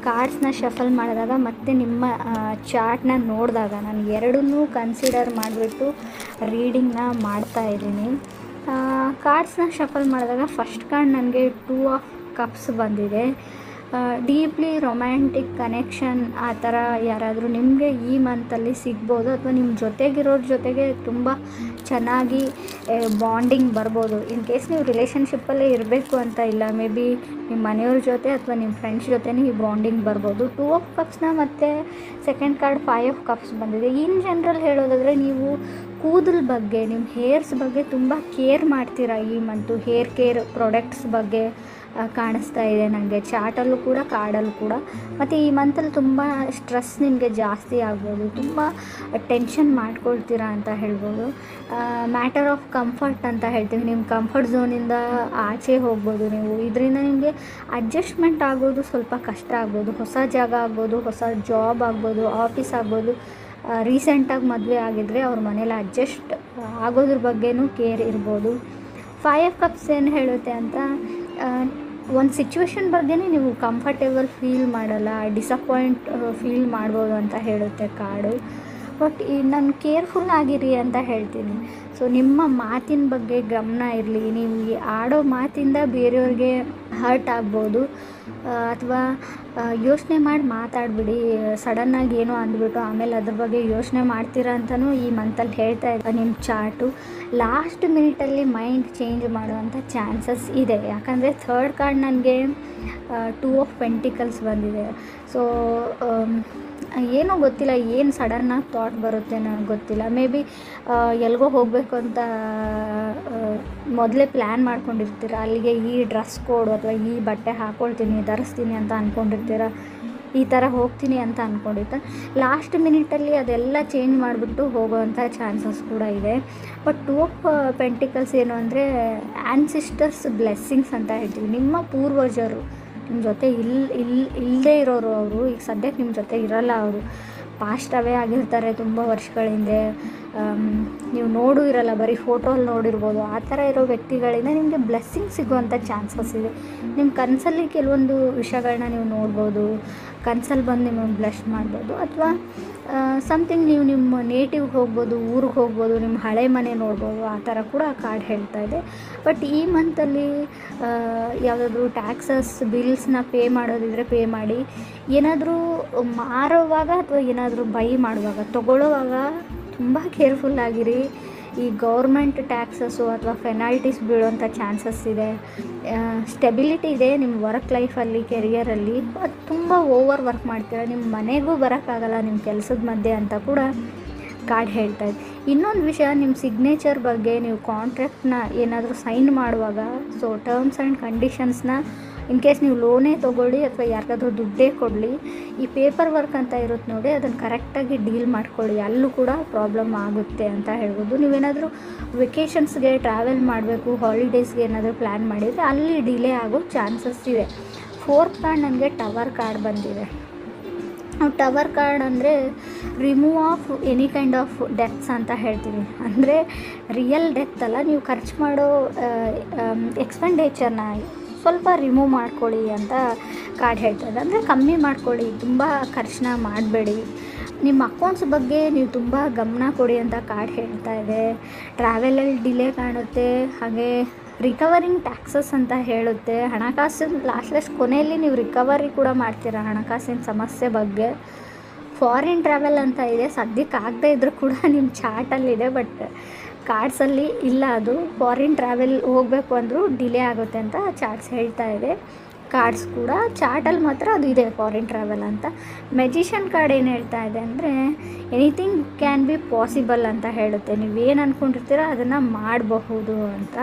ಕಾರ್ಡ್ಸ್ನ shuffle ಮಾಡಿದಾಗ ಮತ್ತು ನಿಮ್ಮ ಚಾರ್ಟ್ನ ನೋಡಿದಾಗ ನಾನು ಎರಡನ್ನೂ ಕನ್ಸಿಡರ್ ಮಾಡಿಬಿಟ್ಟು ರೀಡಿಂಗ್ನ ಮಾಡ್ತಾಯಿದ್ದೀನಿ. ಕಾರ್ಡ್ಸ್ನ ಶಫಲ್ ಮಾಡಿದಾಗ ಫಸ್ಟ್ ಕಾರ್ಡ್ ನನಗೆ 2 ಆಫ್ ಕಪ್ಸ್ ಬಂದಿದೆ. ಡೀಪ್ಲಿ ರೊಮ್ಯಾಂಟಿಕ್ ಕನೆಕ್ಷನ್ ಆ ಥರ ಯಾರಾದರೂ ನಿಮಗೆ ಈ ಮಂತಲ್ಲಿ ಸಿಗ್ಬೋದು, ಅಥವಾ ನಿಮ್ಮ ಜೊತೆಗಿರೋರ ಜೊತೆಗೆ ತುಂಬ ಚೆನ್ನಾಗಿ ಬಾಂಡಿಂಗ್ ಬರ್ಬೋದು. ಇನ್ ಕೇಸ್ ನೀವು ರಿಲೇಷನ್ಶಿಪ್ಪಲ್ಲೇ ಇರಬೇಕು ಅಂತ ಇಲ್ಲ, ಮೇ ಬಿ ನಿಮ್ಮ ಮನೆಯವ್ರ ಜೊತೆ ಅಥವಾ ನಿಮ್ಮ ಫ್ರೆಂಡ್ಸ್ ಜೊತೆನೇ ಈ ಬಾಂಡಿಂಗ್ ಬರ್ಬೋದು. 2 ಆಫ್ ಕಪ್ಸ್ನ ಮತ್ತು ಸೆಕೆಂಡ್ ಕಾರ್ಡ್ 5 ಆಫ್ ಕಪ್ಸ್ ಬಂದಿದೆ. ಇನ್ ಜನರಲ್ ಹೇಳೋದಾದರೆ ನೀವು ಕೂದಲ ಬಗ್ಗೆ, ನಿಮ್ಮ ಹೇರ್ಸ್ ಬಗ್ಗೆ ತುಂಬ ಕೇರ್ ಮಾಡ್ತೀರಾ ಈ ಮಂತು. ಹೇರ್ ಕೇರ್ ಪ್ರಾಡಕ್ಟ್ಸ್ ಬಗ್ಗೆ ಕಾಣಿಸ್ತಾ ಇದೆ ನನಗೆ ಚಾರ್ಟಲ್ಲೂ ಕೂಡ, ಕಾರ್ಡಲ್ಲೂ ಕೂಡ. ಮತ್ತು ಈ ಮಂತಲ್ಲಿ ತುಂಬ ಸ್ಟ್ರೆಸ್ ನಿಮಗೆ ಜಾಸ್ತಿ ಆಗ್ಬೋದು, ತುಂಬ ಟೆನ್ಷನ್ ಮಾಡ್ಕೊಳ್ತೀರಾ ಅಂತ ಹೇಳ್ಬೋದು. ಮ್ಯಾಟರ್ ಆಫ್ ಕಂಫರ್ಟ್ ಅಂತ ಹೇಳ್ತೀವಿ. ನಿಮ್ಮ ಕಂಫರ್ಟ್ ಝೋನಿಂದ ಆಚೆ ಹೋಗ್ಬೋದು ನೀವು. ಇದರಿಂದ ನಿಮಗೆ ಅಡ್ಜಸ್ಟ್ಮೆಂಟ್ ಆಗೋದು ಸ್ವಲ್ಪ ಕಷ್ಟ ಆಗ್ಬೋದು. ಹೊಸ ಜಾಗ ಆಗ್ಬೋದು, ಹೊಸ ಜಾಬ್ ಆಗ್ಬೋದು, ಆಫೀಸ್ ಆಗ್ಬೋದು. ರೀಸೆಂಟಾಗಿ ಮದುವೆ ಆಗಿದ್ದರೆ ಅವ್ರ ಮನೇಲಿ ಅಡ್ಜಸ್ಟ್ ಆಗೋದ್ರ ಬಗ್ಗೆನೂ ಕೇರ್ ಇರ್ಬೋದು. 5 ಆಫ್ ಕಪ್ಸ್ ಏನು ಹೇಳುತ್ತೆ ಅಂತ, ಒಂದು ಸಿಚುವೇಶನ್ ಬಗ್ಗೆನೇ ನೀವು ಕಂಫರ್ಟೇಬಲ್ ಫೀಲ್ ಮಾಡಲ್ಲ, ಡಿಸಪಾಯಿಂಟ್ ಫೀಲ್ ಮಾಡ್ಬೋದು ಅಂತ ಹೇಳುತ್ತೆ ಕಾರ್ಡು. ಬಟ್ ನಾನು ಕೇರ್ಫುಲ್ ಆಗಿರಿ ಅಂತ ಹೇಳ್ತೀನಿ. ಸೊ ನಿಮ್ಮ ಮಾತಿನ ಬಗ್ಗೆ ಗಮನ ಇರಲಿ. ನೀವು ಆಡೋ ಮಾತಿಂದ ಬೇರೆಯವ್ರಿಗೆ ಹರ್ಟ್ ಆಗ್ಬೋದು, ಅಥವಾ ಯೋಚನೆ ಮಾಡಿ ಮಾತಾಡಿಬಿಡಿ. ಸಡನ್ನಾಗಿ ಏನೋ ಅಂದ್ಬಿಟ್ಟು ಆಮೇಲೆ ಅದ್ರ ಬಗ್ಗೆ ಯೋಚನೆ ಮಾಡ್ತೀರಾ ಅಂತಲೂ ಈ ಮಂತಲ್ಲಿ ಹೇಳ್ತಾ ಇದ್ದ ನಿಮ್ಮ ಚಾರ್ಟು. ಲಾಸ್ಟ್ ಮಿನಿಟಲ್ಲಿ ಮೈಂಡ್ ಚೇಂಜ್ ಮಾಡುವಂಥ ಚಾನ್ಸಸ್ ಇದೆ. ಯಾಕಂದರೆ ಥರ್ಡ್ ಕಾರ್ಡ್ ನನಗೆ 2 ಆಫ್ ಪೆಂಟಿಕಲ್ಸ್ ಬಂದಿದೆ. ಸೊ ಏನೋ ಗೊತ್ತಿಲ್ಲ, ಏನು ಸಡನ್ನಾಗಿ ಥಾಟ್ ಬರುತ್ತೆ ನನಗೆ ಗೊತ್ತಿಲ್ಲ. ಮೇ ಬಿ ಎಲ್ಲಿಗೋ ಹೋಗಬೇಕು ಅಂತ ಮೊದಲೇ ಪ್ಲ್ಯಾನ್ ಮಾಡ್ಕೊಂಡಿರ್ತೀರ. ಅಲ್ಲಿಗೆ ಈ ಡ್ರೆಸ್ ಕೋಡು ಅಥವಾ ಈ ಬಟ್ಟೆ ಹಾಕ್ಕೊಳ್ತೀನಿ, ಧರಿಸ್ತೀನಿ ಅಂತ ಅಂದ್ಕೊಂಡಿರ್ತೀರ. ಈ ಥರ ಹೋಗ್ತೀನಿ ಅಂತ ಅಂದ್ಕೊಂಡಿರ್ತಾರೆ. ಲಾಸ್ಟ್ ಮಿನಿಟಲ್ಲಿ ಅದೆಲ್ಲ ಚೇಂಜ್ ಮಾಡಿಬಿಟ್ಟು ಹೋಗೋವಂಥ ಚಾನ್ಸಸ್ ಕೂಡ ಇದೆ. ಬಟ್ 2 ಆಫ್ ಪೆಂಟಿಕಲ್ಸ್ ಏನು ಅಂದರೆ ಆ್ಯನ್ಸಿಸ್ಟರ್ಸ್ ಬ್ಲೆಸ್ಸಿಂಗ್ಸ್ ಅಂತ ಹೇಳ್ತೀವಿ. ನಿಮ್ಮ ಪೂರ್ವಜರು ನಿಮ್ಮ ಜೊತೆ ಇಲ್ಲದೇ ಇರೋರು, ಅವರು ಈಗ ಸದ್ಯಕ್ಕೆ ನಿಮ್ಮ ಜೊತೆ ಇರೋಲ್ಲ, ಅವರು ಪಾಸ್ಟ್ ಅವೇ ಆಗಿರ್ತಾರೆ ತುಂಬ ವರ್ಷಗಳ ಹಿಂದೆ. ನೀವು ನೋಡೂ ಇರೋಲ್ಲ, ಬರೀ ಫೋಟೋಲ್ಲಿ ನೋಡಿರ್ಬೋದು. ಆ ಥರ ಇರೋ ವ್ಯಕ್ತಿಗಳಿಂದ ನಿಮಗೆ ಬ್ಲೆಸ್ಸಿಂಗ್ ಸಿಗುವಂಥ ಚಾನ್ಸಸ್ ಇದೆ. ನಿಮ್ಮ ಕನಸಲ್ಲಿ ಕೆಲವೊಂದು ವಿಷಯಗಳನ್ನ ನೀವು ನೋಡ್ಬೋದು, ಕನಸಲ್ಲಿ ಬಂದು ನಿಮಗೆ ಬ್ಲೆಸ್ ಮಾಡ್ಬೋದು. ಅಥವಾ ಸಮಥಿಂಗ್ ನೀವು ನಿಮ್ಮ ನೇಟಿವ್ಗೆ ಹೋಗ್ಬೋದು, ಊರಿಗೆ ಹೋಗ್ಬೋದು, ನಿಮ್ಮ ಹಳೆ ಮನೆ ನೋಡ್ಬೋದು. ಆ ಥರ ಕೂಡ ಕಾರ್ಡ್ ಹೇಳ್ತಾ ಇದೆ. ಬಟ್ ಈ ಮಂತಲ್ಲಿ ಯಾವುದಾದ್ರೂ ಟ್ಯಾಕ್ಸಸ್, ಬಿಲ್ಸ್ನ ಪೇ ಮಾಡೋದಿದ್ರೆ ಪೇ ಮಾಡಿ. ಏನಾದರೂ ಮಾರೋವಾಗ ಅಥವಾ ಏನಾದರೂ ಬೈ ಮಾಡುವಾಗ, ತೊಗೊಳ್ಳೋವಾಗ ತುಂಬ ಕೇರ್ಫುಲ್ಲಾಗಿರಿ. ಈ ಗೌರ್ಮೆಂಟ್ ಟ್ಯಾಕ್ಸಸ್ಸು ಅಥವಾ ಫೆನಾಲ್ಟೀಸ್ ಬೀಳೋಂಥ ಚಾನ್ಸಸ್ ಇದೆ. ಸ್ಟೆಬಿಲಿಟಿ ಇದೆ ನಿಮ್ಮ ವರ್ಕ್ ಲೈಫಲ್ಲಿ, ಕೆರಿಯರಲ್ಲಿ. ಅದು ತುಂಬ ಓವರ್ ವರ್ಕ್ ಮಾಡ್ತೀರ, ನಿಮ್ಮ ಮನೆಗೂ ಬರೋಕ್ಕಾಗಲ್ಲ ನಿಮ್ಮ ಕೆಲಸದ ಮಧ್ಯೆ ಅಂತ ಕೂಡ ಕಾರ್ಡ್ ಹೇಳ್ತಾ ಇದೆ. ಇನ್ನೊಂದು ವಿಷಯ, ನಿಮ್ಮ ಸಿಗ್ನೇಚರ್ ಬಗ್ಗೆ, ನೀವು ಕಾಂಟ್ರಾಕ್ಟ್ನ ಏನಾದರೂ ಸೈನ್ ಮಾಡುವಾಗ, ಸೊ ಟರ್ಮ್ಸ್ ಆ್ಯಂಡ್ ಕಂಡೀಷನ್ಸ್ನ ಇನ್ ಕೇಸ್ ನೀವು ಲೋನೇ ತೊಗೊಳ್ಳಿ ಅಥವಾ ಯಾರಿಗಾದ್ರೂ ದುಡ್ಡೇ ಕೊಡಲಿ, ಈ ಪೇಪರ್ ವರ್ಕ್ ಅಂತ ಇರುತ್ತೆ ನೋಡಿ, ಅದನ್ನು ಕರೆಕ್ಟಾಗಿ ಡೀಲ್ ಮಾಡ್ಕೊಳ್ಳಿ. ಅಲ್ಲೂ ಕೂಡ ಪ್ರಾಬ್ಲಮ್ ಆಗುತ್ತೆ ಅಂತ ಹೇಳ್ಬೋದು. ನೀವೇನಾದರೂ ವೆಕೇಷನ್ಸ್ಗೆ ಟ್ರಾವೆಲ್ ಮಾಡಬೇಕು, ಹಾಲಿಡೇಸ್ಗೆ ಏನಾದರೂ ಪ್ಲ್ಯಾನ್ ಮಾಡಿದರೆ ಅಲ್ಲಿ ಡಿಲೇ ಆಗೋ ಚಾನ್ಸಸ್ ಇದೆ. 4th ಕಾರ್ಡ್ ನನಗೆ ಟವರ್ ಕಾರ್ಡ್ ಬಂದಿದೆ. ಟವರ್ ಕಾರ್ಡ್ ಅಂದರೆ remove of any kind of deaths ಅಂತ ಹೇಳ್ತೀವಿ. ಅಂದರೆ ರಿಯಲ್ ಡೆತ್ ಅಲ್ಲ, ನೀವು ಖರ್ಚು ಮಾಡೋ ಎಕ್ಸ್ಪೆಂಡಿಚರ್ನ ಸ್ವಲ್ಪ ರಿಮೂವ್ ಮಾಡ್ಕೊಳ್ಳಿ ಅಂತ ಕಾರ್ಡ್ ಹೇಳ್ತಾಯಿದೆ. ಅಂದರೆ ಕಮ್ಮಿ ಮಾಡ್ಕೊಳ್ಳಿ, ತುಂಬ ಖರ್ಚನ್ನ ಮಾಡಬೇಡಿ. ನಿಮ್ಮ ಅಕೌಂಟ್ಸ್ ಬಗ್ಗೆ ನೀವು ತುಂಬ ಗಮನ ಕೊಡಿ ಅಂತ ಕಾರ್ಡ್ ಹೇಳ್ತಾ ಇದೆ. ಟ್ರಾವೆಲಲ್ಲಿ ಡಿಲೇ ಕಾಣುತ್ತೆ, ಹಾಗೆ ರಿಕವರಿಂಗ್ ಟ್ಯಾಕ್ಸಸ್ ಅಂತ ಹೇಳುತ್ತೆ. ಹಣಕಾಸಿನ ಲಾಸ್ಟ್ ಕೊನೆಯಲ್ಲಿ ನೀವು ರಿಕವರಿ ಕೂಡ ಮಾಡ್ತೀರಾ ಹಣಕಾಸಿನ ಸಮಸ್ಯೆ ಬಗ್ಗೆ. ಫಾರಿನ್ ಟ್ರಾವೆಲ್ ಅಂತ ಇದೆ, ಸದ್ಯಕ್ಕೆ ಆಗದೇ ಇದ್ದರೂ ಕೂಡ ನಿಮ್ಮ ಚಾರ್ಟಲ್ಲಿದೆ, ಬಟ್ ಕಾರ್ಡ್ಸಲ್ಲಿ ಇಲ್ಲ. ಅದು ಫಾರಿನ್ ಟ್ರಾವೆಲ್ ಹೋಗಬೇಕು ಅಂದರೂ ಡಿಲೇ ಆಗುತ್ತೆ ಅಂತ ಚಾರ್ಟ್ಸ್ ಹೇಳ್ತಾ ಇದೆ. ಕಾರ್ಡ್ಸ್ ಕೂಡ ಚಾರ್ಟಲ್ಲಿ ಮಾತ್ರ ಅದು ಇದೆ, ಫಾರಿನ್ ಟ್ರಾವೆಲ್ ಅಂತ. ಮೆಜಿಷಿಯನ್ ಕಾರ್ಡ್ ಏನು ಹೇಳ್ತಾ ಇದೆ ಅಂದರೆ ಎನಿಥಿಂಗ್ ಕ್ಯಾನ್ ಬಿ ಪಾಸಿಬಲ್ ಅಂತ ಹೇಳುತ್ತೆ. ನೀವೇನು ಅಂದ್ಕೊಂಡಿರ್ತೀರ ಅದನ್ನು ಮಾಡಬಹುದು ಅಂತ.